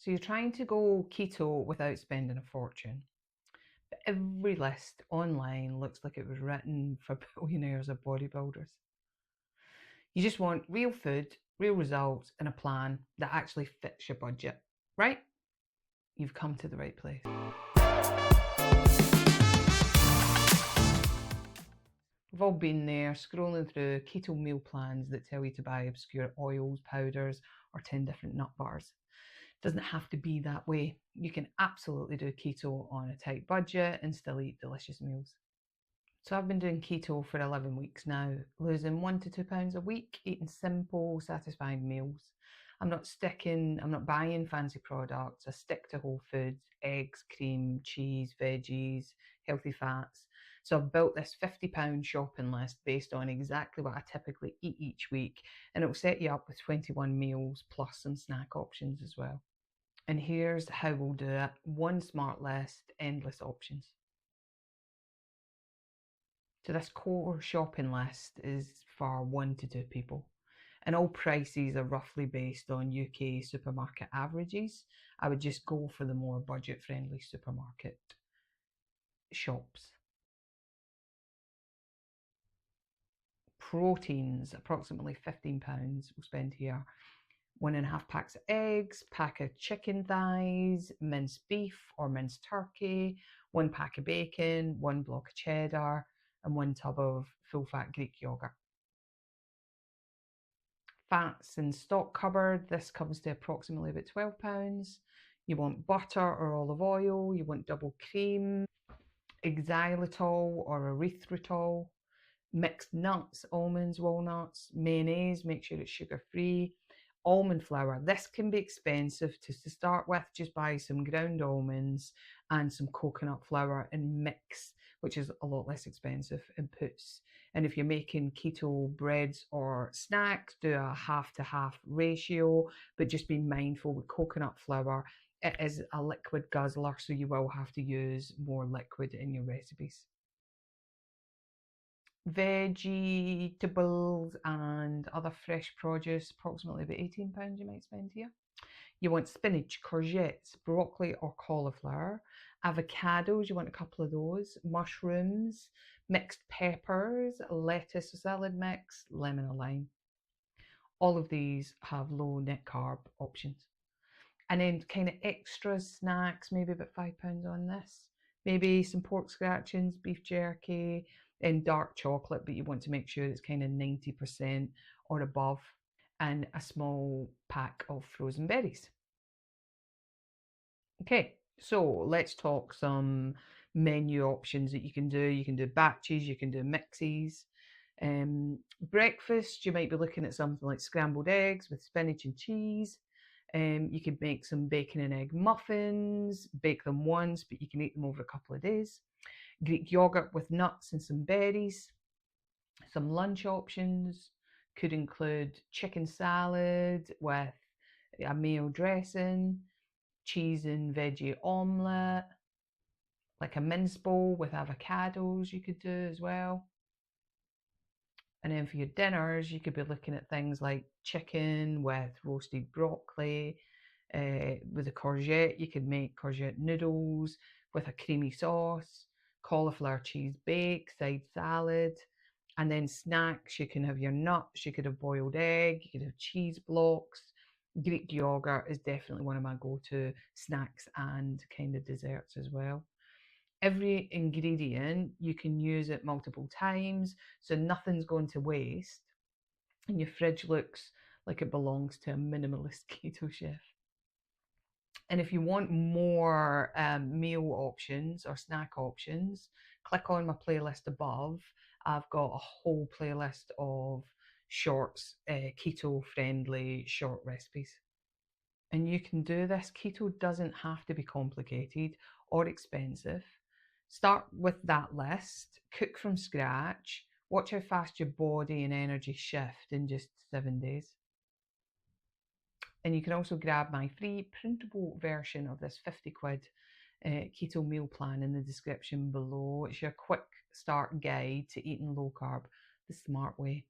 So you're trying to go keto without spending a fortune. But every list online looks like it was written for billionaires or bodybuilders. You just want real food, real results, and a plan that actually fits your budget, right? You've come to the right place. We've all been there scrolling through keto meal plans that tell you to buy obscure oils, powders, or 10 different nut bars. It doesn't have to be that way. You can absolutely do keto on a tight budget and still eat delicious meals. So I've been doing keto for 11 weeks now, losing 1 to 2 pounds a week, eating simple, satisfying meals. I'm not buying fancy products. I stick to whole foods, eggs, cream, cheese, veggies, healthy fats. So I've built this £50 shopping list based on exactly what I typically eat each week, and it will set you up with 21 meals plus some snack options as well. And here's how we'll do it. One smart list, endless options. So this core shopping list is for 1 to 2 people. And all prices are roughly based on UK supermarket averages. I would just go for the more budget-friendly supermarket shops. Proteins, approximately £15 we'll spend here. 1.5 packs of eggs, pack of chicken thighs, minced beef or minced turkey, 1 pack of bacon, 1 block of cheddar, and 1 tub of full-fat Greek yogurt. Fats in stock cupboard, this comes to approximately about £12. You want butter or olive oil, you want double cream, xylitol or erythritol, mixed nuts, almonds, walnuts, mayonnaise, make sure it's sugar-free, almond flour. This can be expensive to start with. Just buy some ground almonds and some coconut flour and mix, which is a lot less expensive, and puts. And if you're making keto breads or snacks, do a half to half ratio, but just be mindful with coconut flour. It is a liquid guzzler, so you will have to use more liquid in your recipes. Vegetables and other fresh produce, approximately about £18 you might spend here. You want spinach, courgettes, broccoli or cauliflower, avocados, you want a couple of those, mushrooms, mixed peppers, lettuce or salad mix, lemon or lime. All of these have low net carb options. And then kind of extra snacks, maybe about £5 on this. Maybe some pork scratchings, beef jerky, and dark chocolate, but you want to make sure it's kind of 90% or above, and a small pack of frozen berries. Okay, so let's talk some menu options that you can do. You can do batches, you can do mixes. Breakfast, you might be looking at something like scrambled eggs with spinach and cheese. You could make some bacon and egg muffins, bake them once, but you can eat them over a couple of days. Greek yogurt with nuts and some berries. Some lunch options could include chicken salad with a mayo dressing, cheese and veggie omelette, like a mince bowl with avocados you could do as well. And then for your dinners, you could be looking at things like chicken with roasted broccoli. With a courgette, you could make courgette noodles with a creamy sauce, cauliflower cheese bake, side salad. And then snacks, you can have your nuts, you could have boiled egg, you could have cheese blocks. Greek yogurt is definitely one of my go-to snacks and kind of desserts as well. Every ingredient you can use it multiple times, so nothing's going to waste, and your fridge looks like it belongs to a minimalist keto chef. And if you want more meal options or snack options, click on my playlist above. I've got a whole playlist of shorts, keto friendly short recipes. And you can do this. Keto doesn't have to be complicated or expensive. Start with that list, cook from scratch, watch how fast your body and energy shift in just 7 days. And you can also grab my free printable version of this 50 quid keto meal plan in the description below. It's your quick start guide to eating low carb the smart way.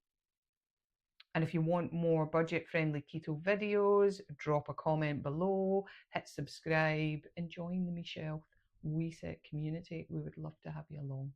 And if you want more budget-friendly keto videos, drop a comment below, hit subscribe, and join the Michelle Reset community. We would love to have you along.